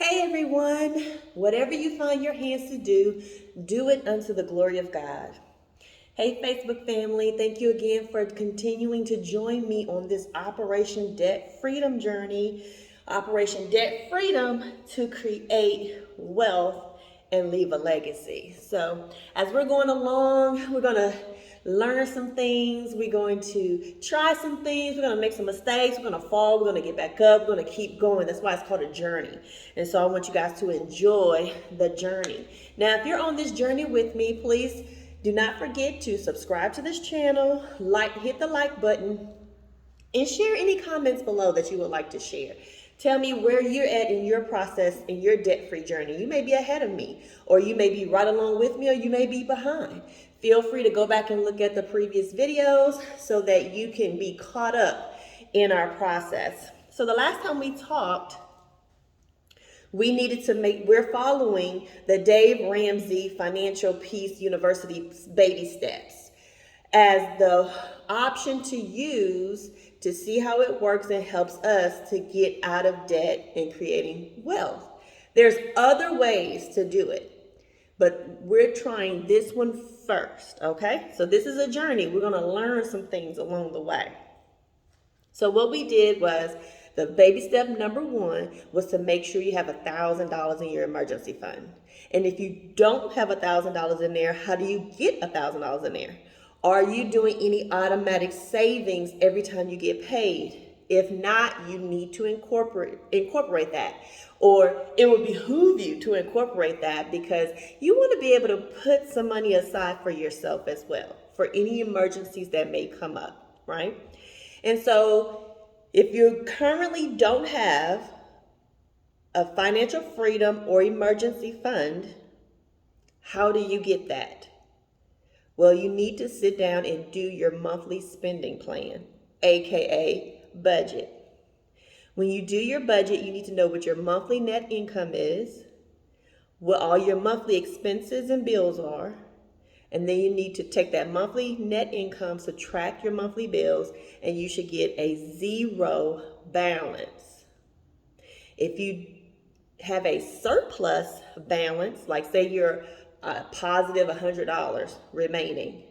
Hey everyone, whatever you find your hands to do, do it unto the glory of God. Hey Facebook family, thank you again for continuing to join me on this Operation Debt Freedom journey. Operation Debt Freedom to create wealth and leave a legacy. So, as we're going along, we're going to learn some things. We're going to try some things. We're going to make some mistakes. We're going to fall. We're going to get back up. We're going to keep going. That's why it's called a journey. And so I want you guys to enjoy the journey. Now, if you're on this journey with me, please do not forget to subscribe to this channel, hit the like button, and share any comments below that you would like to share. Tell me where you're at in your process, in your debt-free journey. You may be ahead of me, or you may be right along with me, or you may be behind. Feel free to go back and look at the previous videos so that you can be caught up in our process. So the last time we talked, we're following the Dave Ramsey Financial Peace University baby steps as the option to use to see how it works and helps us to get out of debt and creating wealth. There's other ways to do it, but we're trying this one first, okay? So this is a journey. We're going to learn some things along the way. So what we did was, the baby step number one was to make sure you have $1,000 in your emergency fund. And if you don't have $1,000 in there, how do you get $1,000 in there? Are you doing any automatic savings every time you get paid? If not, you need to incorporate that. Or it would behoove you to incorporate that because you want to be able to put some money aside for yourself as well, for any emergencies that may come up, right? And so if you currently don't have a financial freedom or emergency fund, how do you get that? Well, you need to sit down and do your monthly spending plan, aka budget. When you do your budget, you need to know what your monthly net income is, what all your monthly expenses and bills are, and then you need to take that monthly net income, subtract your monthly bills, and you should get a zero balance. If you have a surplus balance, like say you're positive $100 remaining,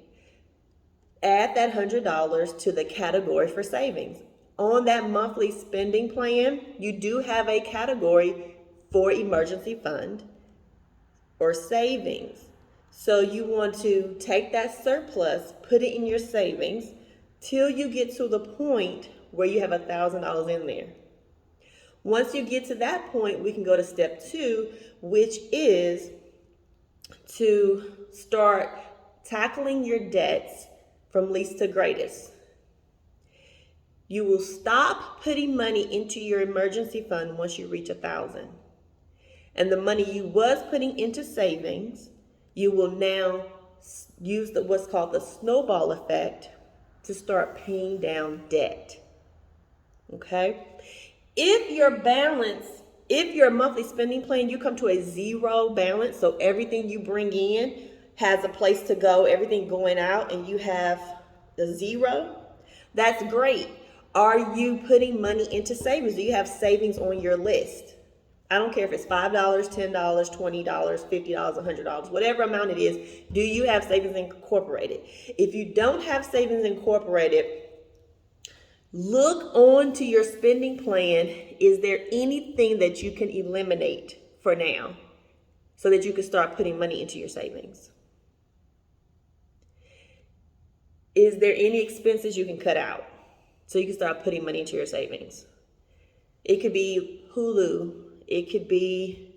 add that $100 to the category for savings. On that monthly spending plan, you do have a category for emergency fund or savings. So you want to take that surplus, put it in your savings till you get to the point where you have $1,000 in there. Once you get to that point, we can go to step two, which is to start tackling your debts from least to greatest. You will stop putting money into your emergency fund once you reach 1,000. And the money you was putting into savings, you will now use what's called the snowball effect to start paying down debt. Okay? If your monthly spending plan, you come to a zero balance, so everything you bring in has a place to go, everything going out, and you have the zero, that's great. Are you putting money into savings? Do you have savings on your list? I don't care if it's $5, $10, $20, $50, $100, whatever amount it is, do you have savings incorporated? If you don't have savings incorporated, look onto your spending plan. Is there anything that you can eliminate for now so that you can start putting money into your savings? Is there any expenses you can cut out so you can start putting money into your savings? It could be Hulu. It could be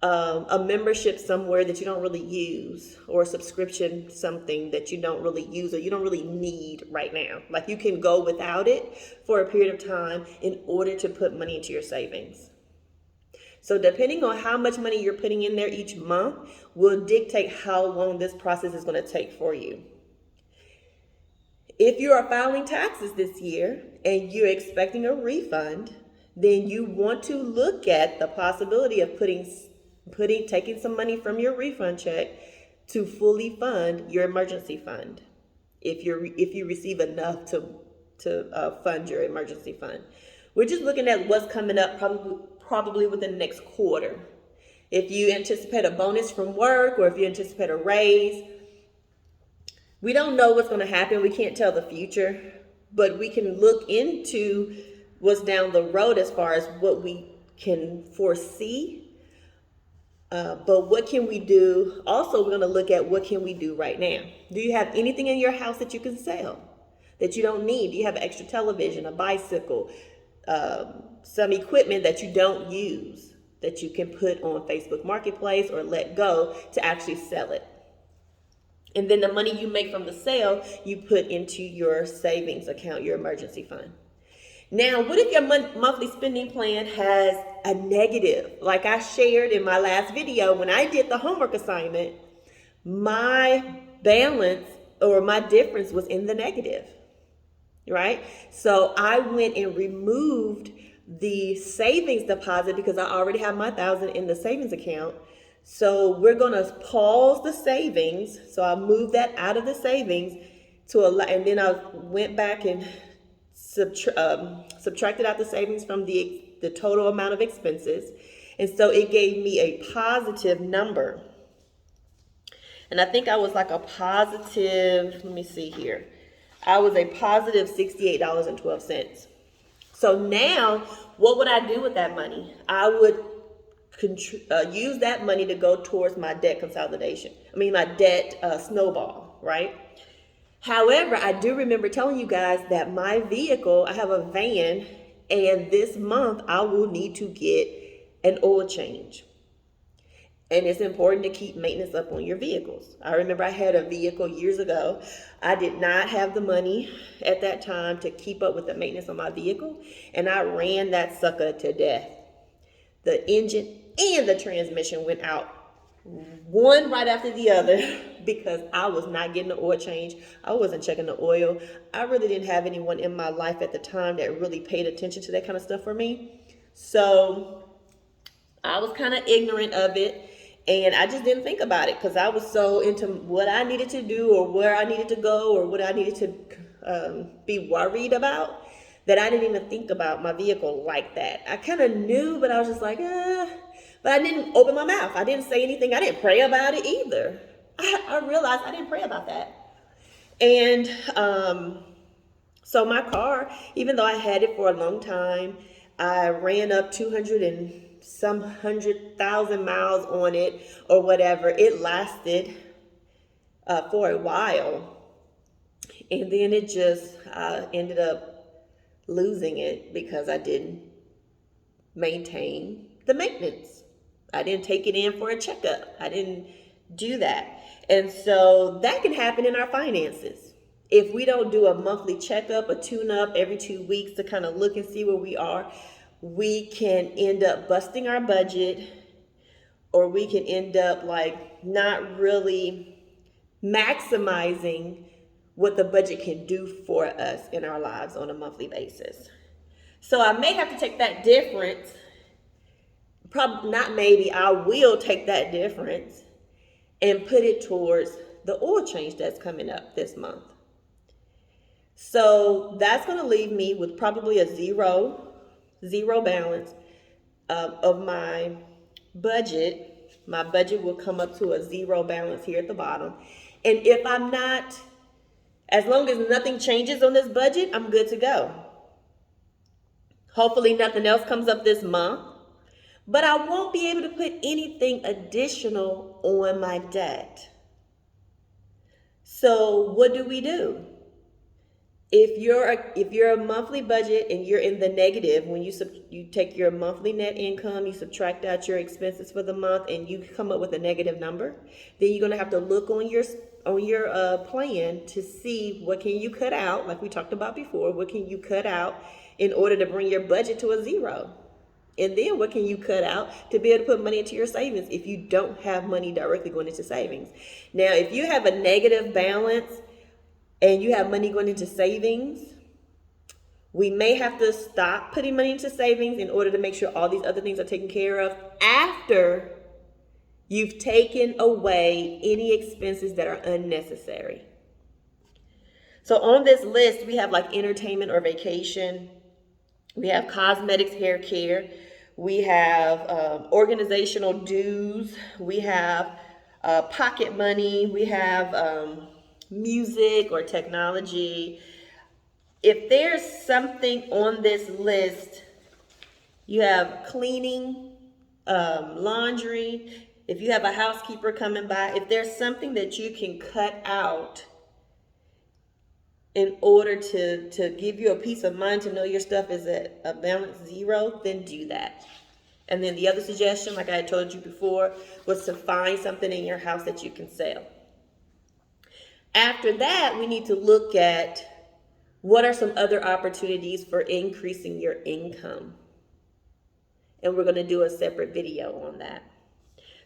a membership somewhere that you don't really use, or a subscription, something that you don't really use or you don't really need right now. Like you can go without it for a period of time in order to put money into your savings. So depending on how much money you're putting in there each month will dictate how long this process is going to take for you. If you are filing taxes this year and you're expecting a refund, then you want to look at the possibility of taking some money from your refund check to fully fund your emergency fund. If you receive enough to fund your emergency fund, we're just looking at what's coming up probably within the next quarter. If you anticipate a bonus from work or if you anticipate a raise, we don't know what's going to happen. We can't tell the future, but we can look into what's down the road as far as what we can foresee. But what can we do? Also, we're going to look at what can we do right now. Do you have anything in your house that you can sell that you don't need? Do you have an extra television, a bicycle, some equipment that you don't use that you can put on Facebook Marketplace or let go to actually sell it? And then the money you make from the sale, you put into your savings account, your emergency fund. Now, what if your monthly spending plan has a negative? Like I shared in my last video, when I did the homework assignment, my balance or my difference was in the negative, right? So I went and removed the savings deposit because I already have my $1,000 in the savings account. So we're going to pause the savings. So I moved that out of the savings and then I went back and subtracted out the savings from the total amount of expenses. And so it gave me a positive number. And I think I was like a positive, let me see here. I was a positive $68.12. So now, what would I do with that money? I would use that money to go towards my debt consolidation. My debt snowball, right? However, I do remember telling you guys that my vehicle, I have a van, and this month I will need to get an oil change. And it's important to keep maintenance up on your vehicles. I remember I had a vehicle years ago. I did not have the money at that time to keep up with the maintenance on my vehicle, and I ran that sucker to death. The engine and the transmission went out, one right after the other, because I was not getting the oil change. I wasn't checking the oil. I really didn't have anyone in my life at the time that really paid attention to that kind of stuff for me. So I was kind of ignorant of it, and I just didn't think about it because I was so into what I needed to do or where I needed to go or what I needed to be worried about, that I didn't even think about my vehicle like that. I kind of knew, but I was just like, but I didn't open my mouth. I didn't say anything. I didn't pray about it either. I realized I didn't pray about that. And so my car, even though I had it for a long time, I ran up 200 and some 100,000 miles on it or whatever. It lasted for a while. And then it just ended up losing it because I didn't maintain the maintenance. I didn't take it in for a checkup. I didn't do that. And so that can happen in our finances. If we don't do a monthly checkup, a tune-up every 2 weeks to kind of look and see where we are, we can end up busting our budget, or we can end up like not really maximizing what the budget can do for us in our lives on a monthly basis. So I may have to take that difference. Probably not maybe, I will take that difference and put it towards the oil change that's coming up this month. So that's going to leave me with probably a zero balance of my budget. My budget will come up to a zero balance here at the bottom. And if I'm not, as long as nothing changes on this budget, I'm good to go. Hopefully nothing else comes up this month. But I won't be able to put anything additional on my debt. So what do we do? If you're a monthly budget and you're in the negative, when you take your monthly net income, you subtract out your expenses for the month, and you come up with a negative number, then you're gonna have to look on your plan to see what can you cut out, like we talked about before. What can you cut out in order to bring your budget to a zero? And then what can you cut out to be able to put money into your savings if you don't have money directly going into savings? Now, if you have a negative balance and you have money going into savings, we may have to stop putting money into savings in order to make sure all these other things are taken care of after you've taken away any expenses that are unnecessary. So on this list, we have like entertainment or vacation. We have cosmetics, hair care. We have organizational dues. We have pocket money. We have music or technology. If there's something on this list, you have cleaning, laundry. If you have a housekeeper coming by, if there's something that you can cut out in order to give you a peace of mind to know your stuff is at a balance zero, then do that. And then the other suggestion, like I had told you before, was to find something in your house that you can sell. After that, we need to look at what are some other opportunities for increasing your income. And we're going to do a separate video on that.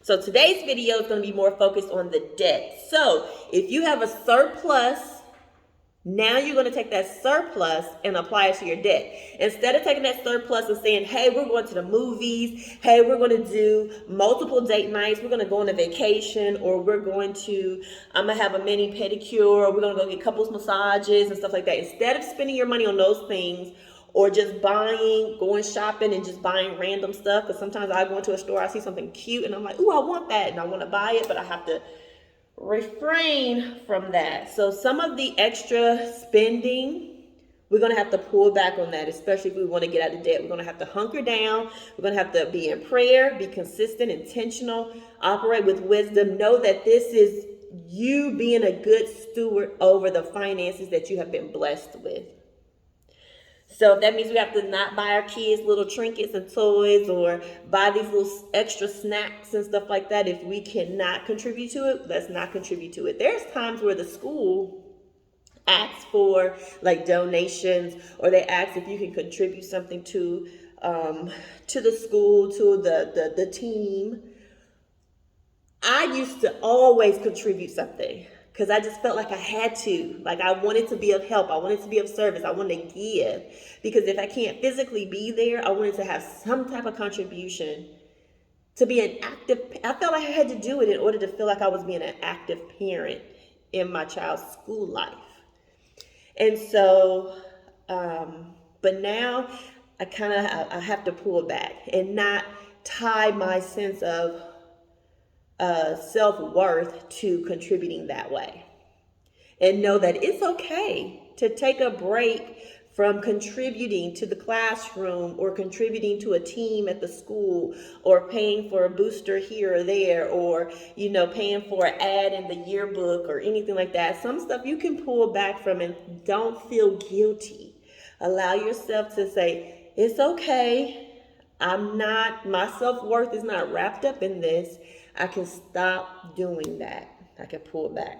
So today's video is going to be more focused on the debt. So if you have a surplus, now you're going to take that surplus and apply it to your debt. Instead of taking that surplus and saying, hey, we're going to the movies, hey, we're going to do multiple date nights, we're going to go on a vacation, or I'm going to have a mini pedicure, or we're going to go get couples massages and stuff like that. Instead of spending your money on those things, or just going shopping and just buying random stuff, because sometimes I go into a store, I see something cute, and I'm like, ooh, I want that, and I want to buy it, but I have to refrain from that. So some of the extra spending, we're going to have to pull back on that, especially if we want to get out of debt. We're going to have to hunker down. We're going to have to be in prayer, be consistent, intentional, operate with wisdom. Know that this is you being a good steward over the finances that you have been blessed with. So that means we have to not buy our kids little trinkets and toys or buy these little extra snacks and stuff like that. If we cannot contribute to it, let's not contribute to it. There's times where the school asks for like donations, or they ask if you can contribute something to the school, to the team. I used to always contribute something, because I just felt like I had to. Like I wanted to be of help. I wanted to be of service. I wanted to give. Because if I can't physically be there, I wanted to have some type of contribution to be an active. I felt like I had to do it in order to feel like I was being an active parent in my child's school life. And so, but now I have to pull back and not tie my sense of self-worth to contributing that way, and know that it's okay to take a break from contributing to the classroom, or contributing to a team at the school, or paying for a booster here or there, or paying for an ad in the yearbook or anything like that. Some stuff you can pull back from, and don't feel guilty. Allow yourself to say, it's okay, my self-worth is not wrapped up in this. I can stop doing that. I can pull back.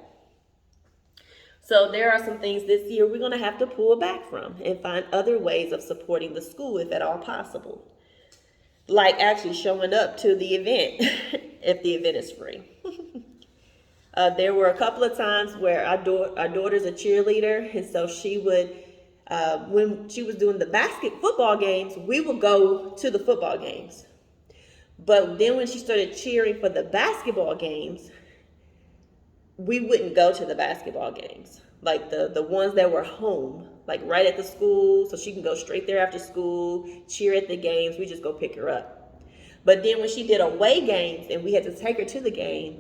So there are some things this year we're going to have to pull back from and find other ways of supporting the school if at all possible. Like actually showing up to the event if the event is free. There were a couple of times where our daughter's a cheerleader, and so she would, when she was doing the football games, we would go to the football games. But then when she started cheering for the basketball games, we wouldn't go to the basketball games. Like the ones that were home, like right at the school, so she can go straight there after school, cheer at the games. We just go pick her up. But then when she did away games and we had to take her to the game,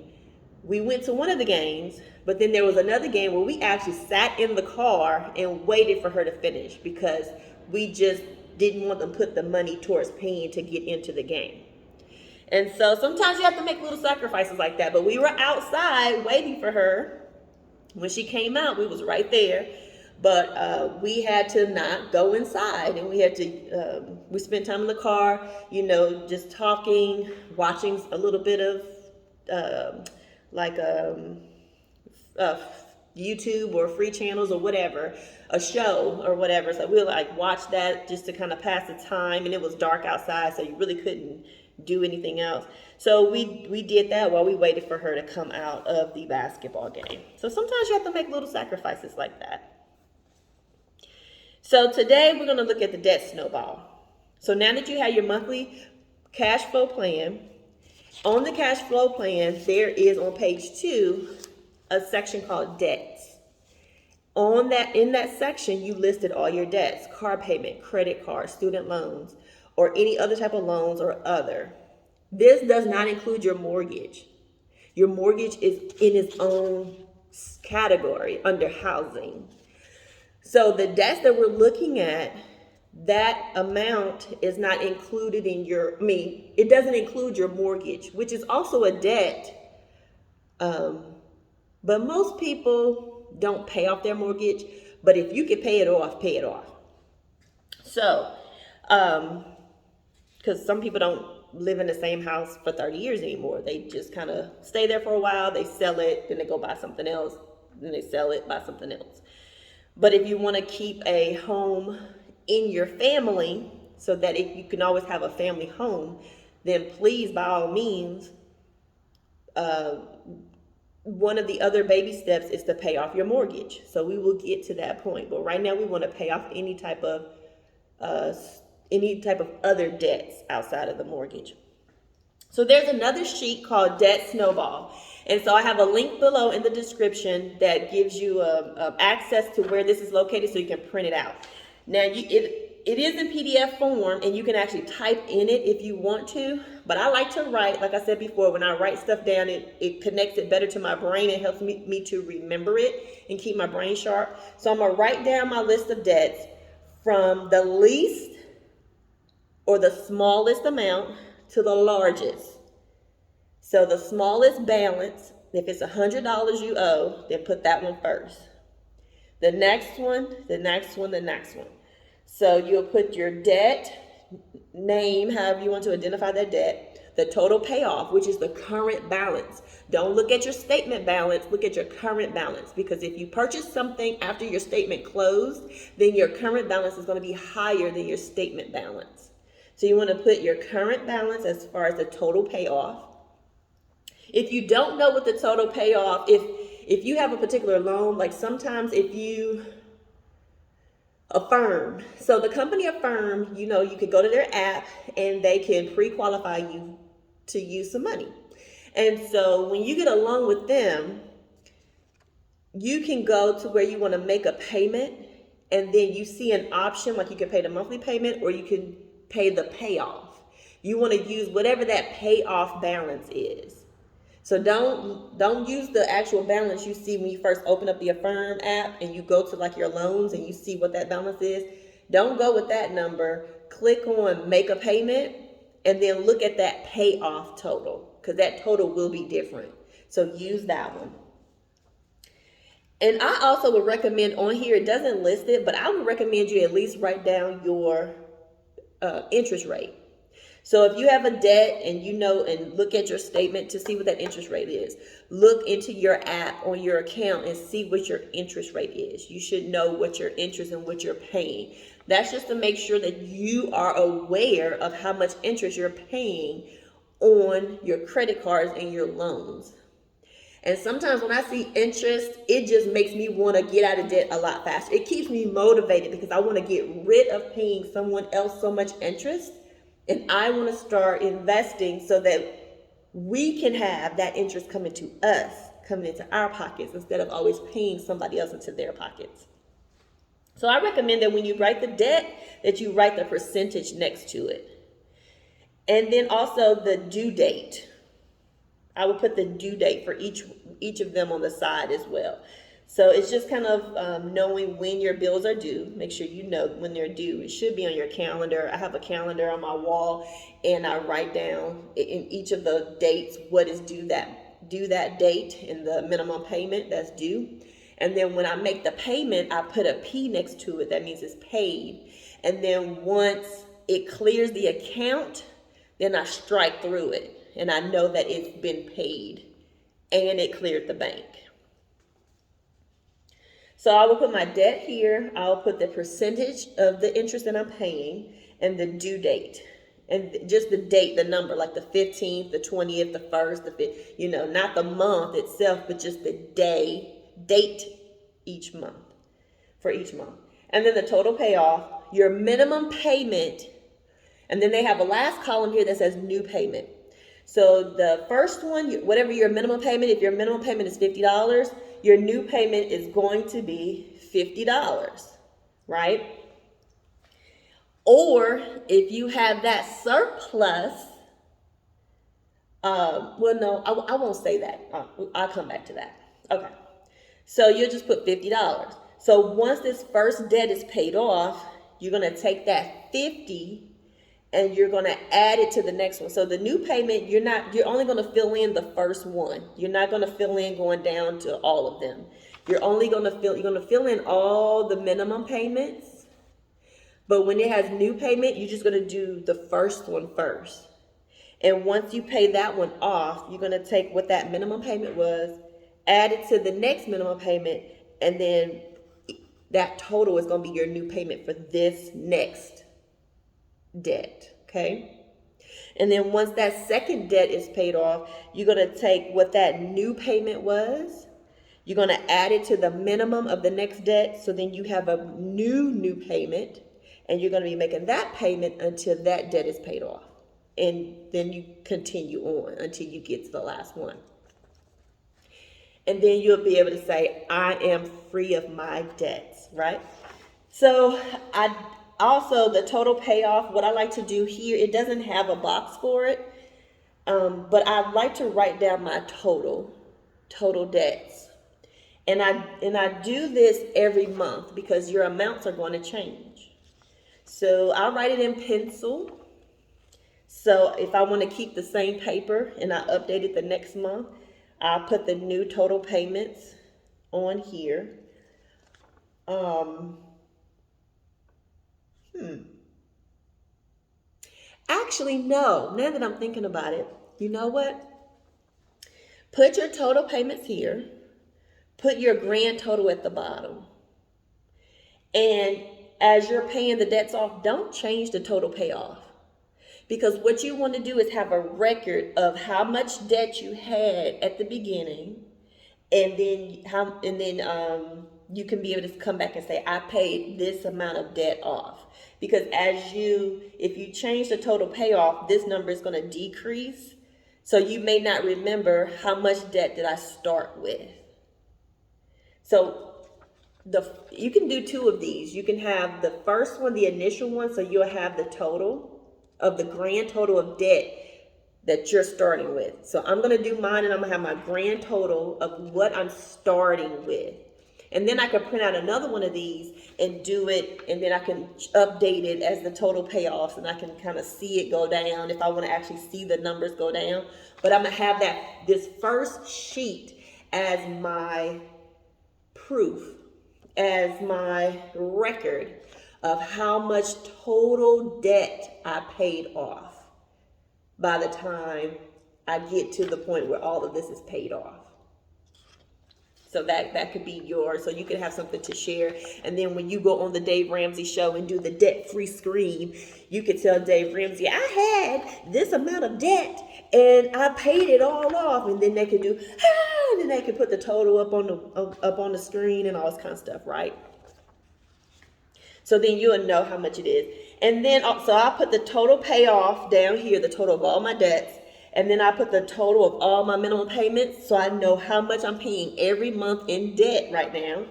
we went to one of the games, but then there was another game where we actually sat in the car and waited for her to finish, because we just didn't want to put the money towards paying to get into the game. And so sometimes you have to make little sacrifices like that. But we were outside waiting for her. When she came out, we was right there. But we had to not go inside. And we had to, we spent time in the car, just talking, watching a little bit of YouTube or free channels or whatever, a show or whatever. So we'll watch that just to kind of pass the time. And it was dark outside, so you really couldn't do anything else. So we did that while we waited for her to come out of the basketball game. So sometimes you have to make little sacrifices like that. So today we're going to look at the debt snowball. So now that you have your monthly cash flow plan, on the cash flow plan, there is on page 2 a section called debts. In that section, you listed all your debts: car payment, credit card, student loans, or any other type of loans or other. This does not include your mortgage. Your mortgage is in its own category under housing. So the debts that we're looking at, that amount is not included in it doesn't include your mortgage, which is also a debt. But most people don't pay off their mortgage. But if you can pay it off, pay it off. So, because some people don't live in the same house for 30 years anymore. They just kind of stay there for a while, they sell it, then they go buy something else, then they sell it, buy something else. But if you want to keep a home in your family so that you can always have a family home, then please, by all means, one of the other baby steps is to pay off your mortgage. So we will get to that point. But right now we want to pay off any type of other debts outside of the mortgage. So there's another sheet called Debt Snowball. And so I have a link below in the description that gives you access to where this is located so you can print it out. Now, it is in PDF form, and you can actually type in it if you want to. But I like to write, like I said before, when I write stuff down, it connects it better to my brain. It helps me to remember it and keep my brain sharp. So I'm going to write down my list of debts from the least or the smallest amount to the largest. So the smallest balance, if it's $100 you owe, then put that one first. The next one, the next one, the next one. So you'll put your debt name, however you want to identify that debt, the total payoff, which is the current balance. Don't look at your statement balance, look at your current balance, because if you purchase something after your statement closed, then your current balance is going to be higher than your statement balance. So you want to put your current balance as far as the total payoff. If you don't know what the total payoff, if you have a particular loan, like sometimes if you Affirm. So the company Affirm, you could go to their app and they can pre-qualify you to use some money. And so when you get a loan with them, you can go to where you want to make a payment, and then you see an option like you can pay the monthly payment or you can pay the payoff. You want to use whatever that payoff balance is. So don't use the actual balance you see when you first open up the Affirm app and you go to like your loans and you see what that balance is. Don't go with that number. Click on make a payment and then look at that payoff total, because that total will be different. So use that one. And I also would recommend on here, it doesn't list it, but I would recommend you at least write down your interest rate. So if you have a debt and and look at your statement to see what that interest rate is, look into your app on your account and see what your interest rate is. You should know what your interest and what you're paying. That's just to make sure that you are aware of how much interest you're paying on your credit cards and your loans. And sometimes when I see interest, it just makes me want to get out of debt a lot faster. It keeps me motivated because I want to get rid of paying someone else so much interest. And I want to start investing so that we can have that interest coming to us, coming into our pockets, instead of always paying somebody else into their pockets. So I recommend that when you write the debt, that you write the percentage next to it. And then also the due date. I would put the due date for each of them on the side as well. So it's just kind of knowing when your bills are due. Make sure you know when they're due. It should be on your calendar. I have a calendar on my wall, and I write down in each of the dates what is due that date and the minimum payment that's due. And then when I make the payment, I put a P next to it. That means it's paid. And then once it clears the account, then I strike through it. And I know that it's been paid and it cleared the bank. So I will put my debt here. I'll put the percentage of the interest that I'm paying and the due date. And just the date, the number, like the 15th, the 20th, the 1st, the 5th, not the month itself, but just the date each month, for each month. And then the total payoff, your minimum payment, and then they have a last column here that says new payment. So the first one, whatever your minimum payment, if your minimum payment is $50, your new payment is going to be $50, right? Or if you have that surplus, well, no, I won't say that. I'll come back to that. Okay. So you'll just put $50. So once this first debt is paid off, you're going to take that 50 and you're going to add it to the next one. So the new payment, you're only going to fill in the first one. You're not going to fill in going down to all of them. You're going to fill in all the minimum payments. But when it has new payment, you're just going to do the first one first. And once you pay that one off, you're going to take what that minimum payment was, add it to the next minimum payment, and then that total is going to be your new payment for this next debt, okay? And then once that second debt is paid off, you're going to take what that new payment was, you're going to add it to the minimum of the next debt, so then you have a new payment, and you're going to be making that payment until that debt is paid off. And then you continue on until you get to the last one. And then you'll be able to say, I am free of my debts, right? So I also, the total payoff, what I like to do here, it doesn't have a box for it, but I like to write down my total debts. And I do this every month because your amounts are going to change. So I'll write it in pencil. So if I want to keep the same paper and I update it the next month, I'll put the new total payments on here. Actually, no. Now that I'm thinking about it, you know what? Put your total payments here. Put your grand total at the bottom. And as you're paying the debts off, don't change the total payoff. Because what you want to do is have a record of how much debt you had at the beginning, and then you can be able to come back and say, I paid this amount of debt off. Because if you change the total payoff, this number is going to decrease. So you may not remember how much debt did I start with. So you can do two of these. You can have the first one, the initial one, so you'll have the total of the grand total of debt that you're starting with. So I'm going to do mine, and I'm going to have my grand total of what I'm starting with. And then I can print out another one of these and do it, and then I can update it as the total payoffs, and I can kind of see it go down if I want to actually see the numbers go down. But I'm going to have this first sheet as my proof, as my record of how much total debt I paid off by the time I get to the point where all of this is paid off. So that could be yours. So you could have something to share. And then when you go on the Dave Ramsey show and do the debt-free scream, you could tell Dave Ramsey, I had this amount of debt and I paid it all off. And then they could do, and then they could put the total up on the screen and all this kind of stuff, right? So then you'll know how much it is. And then, so I'll put the total payoff down here, the total of all my debts. And then I put the total of all my minimum payments, so I know how much I'm paying every month in debt right now.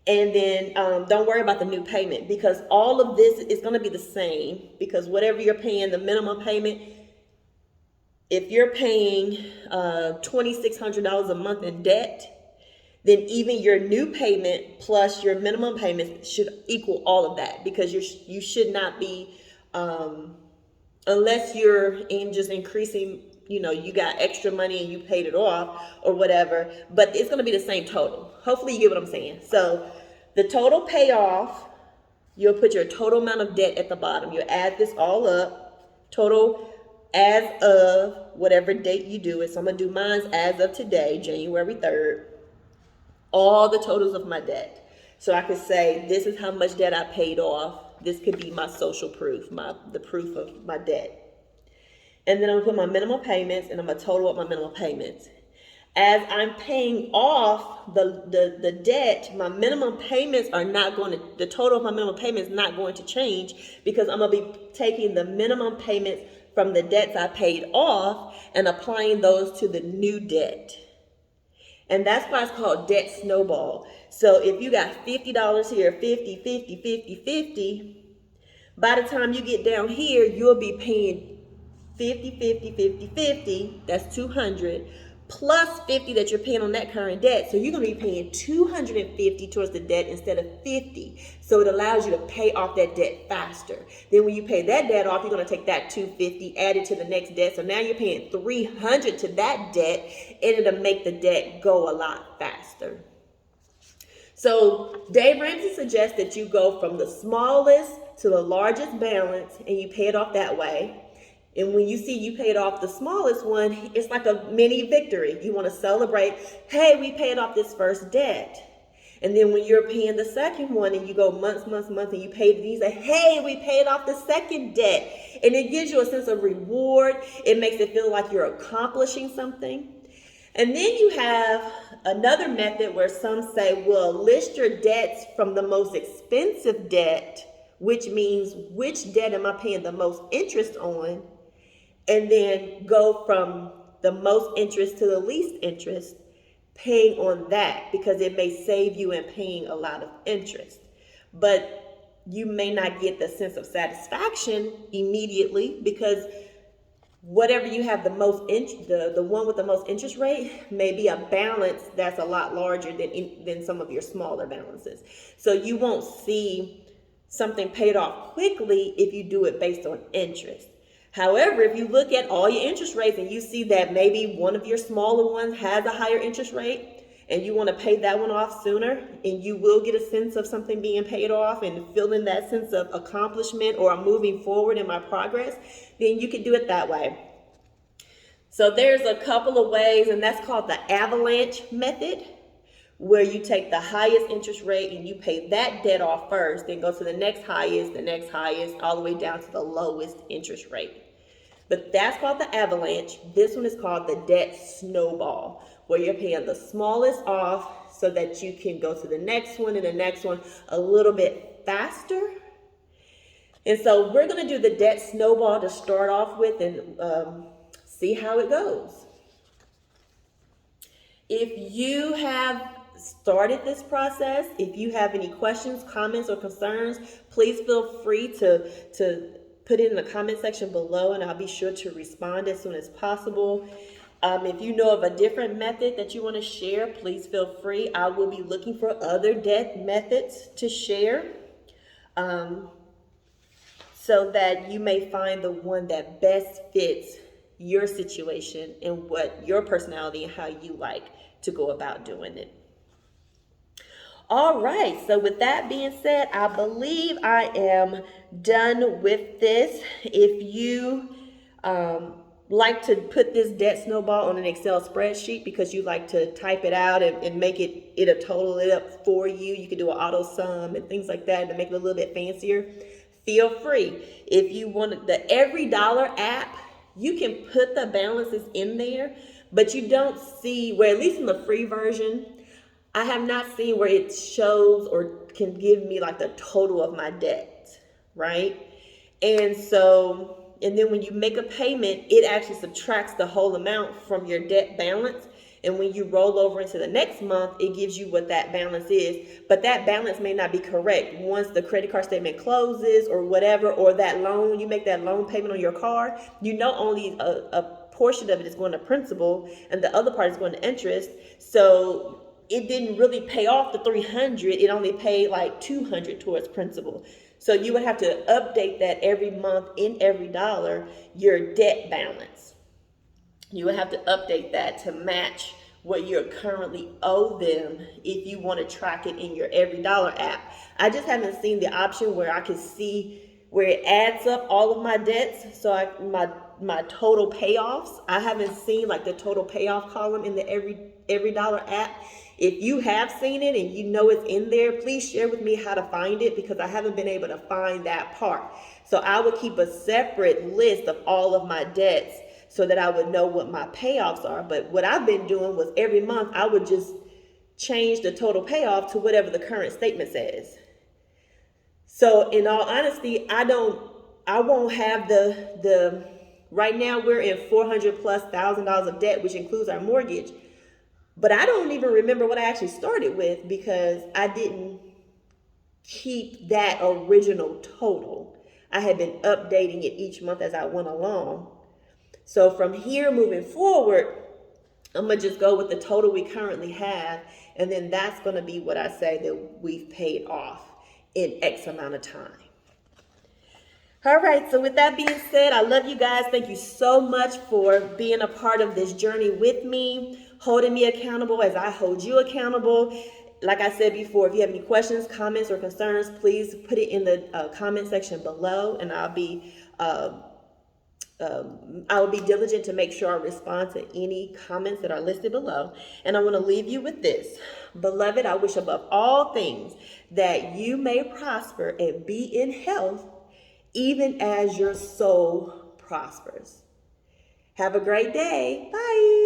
And then don't worry about the new payment, because all of this is going to be the same, because whatever you're paying, the minimum payment, if you're paying $2,600 a month in debt, then even your new payment plus your minimum payment should equal all of that, because you should not be, unless you're in just increasing, you got extra money and you paid it off or whatever, but it's going to be the same total. Hopefully you get what I'm saying. So the total payoff, you'll put your total amount of debt at the bottom. You'll add this all up, total as of whatever date you do it. So I'm going to do mine as of today, January 3rd. All the totals of my debt. So I could say, this is how much debt I paid off. This could be my social proof, the proof of my debt. And then I'm going to put my minimum payments, and I'm going to total up my minimum payments. As I'm paying off the debt, my minimum payments are not going to, the total of my minimum payments is not going to change, because I'm going to be taking the minimum payments from the debts I paid off and applying those to the new debt. And that's why it's called debt snowball. So if you got $50 here, 50, 50, 50, 50, By the time you get down here, you'll be paying 50, 50, 50, 50. That's 200 plus 50 that you're paying on that current debt. So you're going to be paying 250 towards the debt instead of 50. So it allows you to pay off that debt faster. Then when you pay that debt off, you're going to take that 250, add it to the next debt. So now you're paying 300 to that debt, and it'll make the debt go a lot faster. So Dave Ramsey suggests that you go from the smallest to the largest balance and you pay it off that way. And when you see you paid off the smallest one, it's like a mini victory. You want to celebrate, hey, we paid off this first debt. And then when you're paying the second one and you go months, and you pay these, like, hey, we paid off the second debt. And it gives you a sense of reward. It makes it feel like you're accomplishing something. And then you have another method where some say, well, list your debts from the most expensive debt, which means which debt am I paying the most interest on? And then go from the most interest to the least interest, paying on that, because it may save you in paying a lot of interest. But you may not get the sense of satisfaction immediately, because whatever you have the most the one with the most interest rate may be a balance that's a lot larger than some of your smaller balances. So you won't see something paid off quickly if you do it based on interest. However, if you look at all your interest rates and you see that maybe one of your smaller ones has a higher interest rate and you want to pay that one off sooner, and you will get a sense of something being paid off and feeling that sense of accomplishment or I'm moving forward in my progress, then you can do it that way. So there's a couple of ways, and that's called the avalanche method, where you take the highest interest rate and you pay that debt off first, then go to the next highest, all the way down to the lowest interest rate. But that's called the avalanche. This one is called the debt snowball, where you're paying the smallest off so that you can go to the next one and the next one a little bit faster. And so we're going to do the debt snowball to start off with and see how it goes. If you have started this process, if you have any questions, comments, or concerns, please feel free to put it in the comment section below, and I'll be sure to respond as soon as possible. If you know of a different method that you want to share, please feel free. I will be looking for other debt methods to share, so that you may find the one that best fits your situation and what your personality and how you like to go about doing it. All right, so with that being said, I believe I am done with this. If you like to put this debt snowball on an Excel spreadsheet because you like to type it out and make it'll total it up for you, you can do an auto sum and things like that to make it a little bit fancier. Feel free. If you want the Every Dollar app, you can put the balances in there, but you don't see, where at least in the free version, I have not seen where it shows or can give me like the total of my debt, right? And then when you make a payment, it actually subtracts the whole amount from your debt balance. And when you roll over into the next month, it gives you what that balance is. But that balance may not be correct. Once the credit card statement closes or whatever, or that loan, you make that loan payment on your car, you know only a portion of it is going to principal and the other part is going to interest. So it didn't really pay off the 300. It only paid like 200 towards principal. So you would have to update that every month in Every Dollar, your debt balance. You would have to update that to match what you currently owe them if you want to track it in your Every Dollar app. I just haven't seen the option where I can see where it adds up all of my debts. So my total payoffs, I haven't seen like the total payoff column in the Every Dollar app. If you have seen it and you know it's in there, please share with me how to find it, because I haven't been able to find that part. So I would keep a separate list of all of my debts so that I would know what my payoffs are. But what I've been doing was every month I would just change the total payoff to whatever the current statement says. So in all honesty, I won't have the right now we're in $400,000+ of debt, which includes our mortgage. But I don't even remember what I actually started with, because I didn't keep that original total. I had been updating it each month as I went along. So from here moving forward, I'm going to just go with the total we currently have. And then that's going to be what I say that we've paid off in X amount of time. All right, so with that being said, I love you guys. Thank you so much for being a part of this journey with me, holding me accountable as I hold you accountable. Like I said before, if you have any questions, comments, or concerns, please put it in the comment section below, and I'll be diligent to make sure I respond to any comments that are listed below. And I want to leave you with this. Beloved, I wish above all things that you may prosper and be in health, even as your soul prospers. Have a great day. Bye.